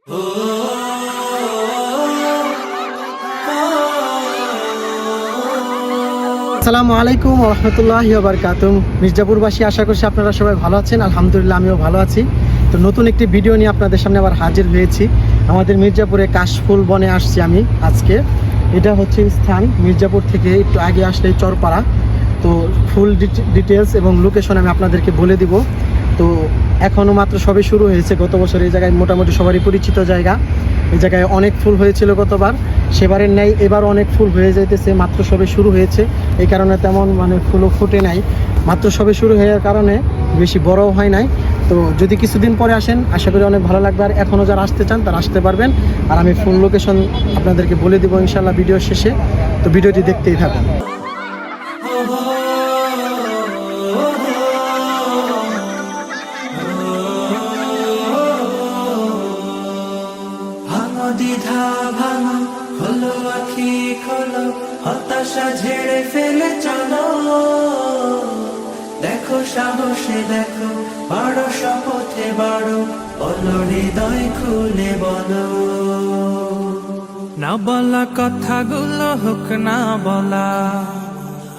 আসসালামু আলাইকুম ওয়া রাহমাতুল্লাহি ওয়া বারাকাতুহু। মির্জাপুরবাসী, আশা করছি আপনারা সবাই ভালো আছেন। আলহামদুলিল্লাহ, আমিও ভালো আছি। তো নতুন একটি ভিডিও নিয়ে আপনাদের সামনে আবার হাজির হয়েছি। আমাদের মির্জাপুরে কাশফুল বনে আসছি আমি আজকে। এটা হচ্ছে স্থান, মির্জাপুর থেকে একটু আগে আসলে চরপাড়া। তো ফুল ডিটেলস এবং লোকেশন আমি আপনাদেরকে বলে দিব। তো এখনও মাত্র সবে শুরু হয়েছে। গত বছর এই জায়গায় মোটামুটি সবারই পরিচিত জায়গা। এই জায়গায় অনেক ফুল হয়েছিল গতবার, সেবারের ন্যায় এবার অনেক ফুল হয়ে যাইতেছে। মাত্র সবে শুরু হয়েছে, এই কারণে তেমন ফুলও ফুটে নাই। মাত্র সবে শুরু হওয়ার কারণে বেশি বড়ও হয় নাই। তো যদি কিছুদিন পরে আসেন, আশা করি অনেক ভালো লাগবে। আর এখনও যারা আসতে চান তারা আসতে পারবেন। আর আমি ফুল লোকেশন আপনাদেরকে বলে দেবো ইনশাল্লাহ ভিডিও শেষে। তো ভিডিওটি দেখতেই থাকুন। দ্বিধা ভাঙো, খোলো আখি খোলো, হতাশা ঝেড়ে ফেলে চলো। দেখো সাহসে দেখো, বাড়ো শপথে বাড়ো, বলো হৃদয় খুলে বলো। না বলা কথাগুলো হোক না বলা,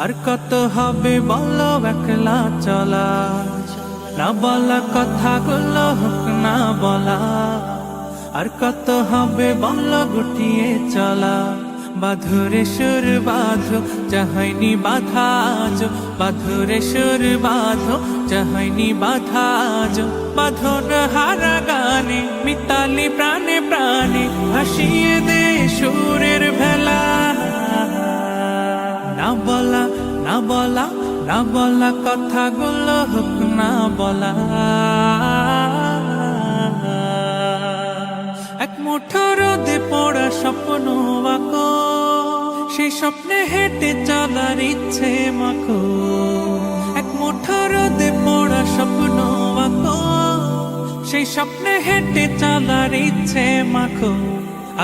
আর কত হবে বলো একলা চলা। না বলা কথাগুলো হোক না বলা, আর কত হবে বল গুটিয়ে চলা। বাঁধরে সুর বাঁধো, যাহয়নি বাধা আজ। বাঁধরে সুর বাঁধো, যাহয়নি বাধা আজ। বাঁধন হারা গানে, মিতালি প্রাণে প্রাণে, ভাসিয়ে দে সুরের ভেলা। না বলা না বলা না বলা কথাগুলো হোক না বলা। এক মুঠো রোদে পড়া স্বপ্ন আঁকো, সেই স্বপ্নে হেঁটে চলার ইচ্ছে মাখো। এক মুঠো রোদে পড়া স্বপ্ন আঁকো, সেই স্বপ্নে হেঁটে চলার ইচ্ছে মাখো।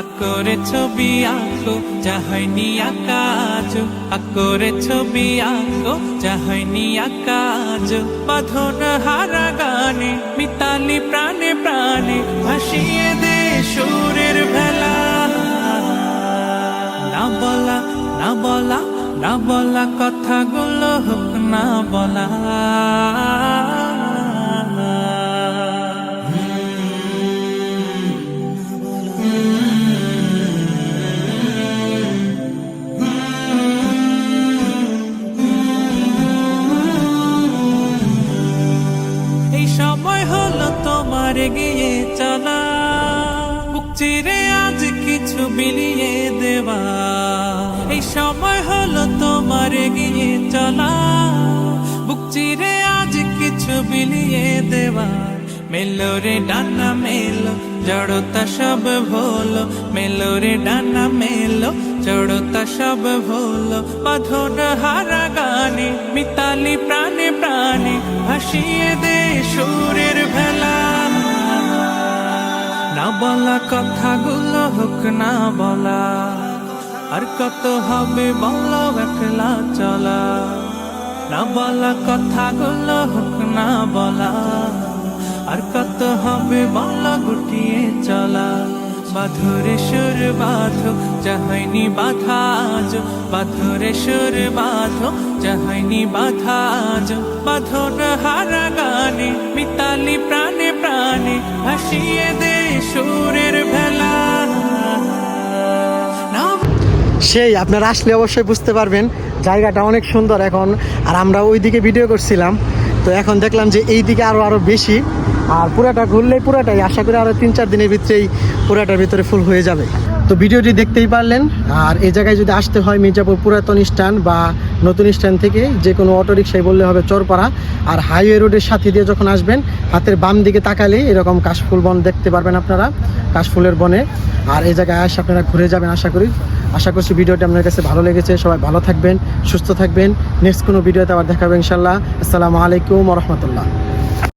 আকরে ছবি আঁকো, যা হয়নি আঁকা আজ। আকরে ছবি আঁকো, যা হয়নি আঁকা আজ। বাঁধন হারা গানে, মিতালি প্রাণে প্রাণে, ভাসিয়ে দে সুরের ভেলা। না বলা না বলা না বলা কথাগুলো হোক না বলা। এই সময় হলো তোমার এগিয়ে চলা, বুক চিরে আজ কিছু বিলিয়ে দেওয়া। এই সময় হলো তোমার এগিয়ে চলা, বুক চিরে আজ কিছু বিলিয়ে দেওয়া। মেলো রে ডানা মেলো, জড়তা সব ভোলো। মেলো রে ডানা মেলো, জড়তা সব ভোলো। বাঁধন হারা গানে, মিতালি প্রাণে প্রাণে, ভাসিয়ে দে সুরের ভেলা। না বলা কথাগুলো হোক না বলা, আর কত হবে বলো একলা চলা। না বলা কথাগুলো হোক না বলা, আর কত হবে বলো গুটিয়ে চলা। বাঁধরে সুর বাঁধো, যা হয়নি বাধা আজ। বাঁধরে সুর বাঁধো, যা হয়নি বাধা আজ। বাঁধন হারা গানে, মিতালি প্রাণে প্রাণে, ভাসিয়ে দে সুরের ভেলা। সেই আপনারা আসলে অবশ্যই বুঝতে পারবেন জায়গাটা অনেক সুন্দর এখন। আর আমরা ওইদিকে ভিডিও করছিলাম, তো এখন দেখলাম যে এই দিকে আরো বেশি। আর পুরাটা ঘুরলেই পুরাটাই, আশা করি আরো 3-4 দিনের ভিতরেই পুরাটার ভিতরে ফুল হয়ে যাবে। তো ভিডিওটি দেখতেই পারলেন। আর এই জায়গায় যদি আসতে হয়, মির্জাপুর পুরাতন স্ট্যান্ড বা নতুন স্ট্যান্ড থেকে যে কোনো অটোরিকশায় বললে হবে চরপাড়া। আর হাইওয়ে রোডের সাথে দিয়ে যখন আসবেন, হাতের বাম দিকে তাকালেই এরকম কাশফুল বন দেখতে পারবেন আপনারা, কাশফুলের বনে। আর এই জায়গায় আসে আপনারা ঘুরে যাবেন আশা করছি ভিডিওটি আপনার কাছে ভালো লেগেছে। সবাই ভালো থাকবেন, সুস্থ থাকবেন। নেক্সট কোনো ভিডিওতে আবার দেখা হবে ইনশাল্লাহ। আসসালামু আলাইকুম ওয়া রাহমাতুল্লাহ।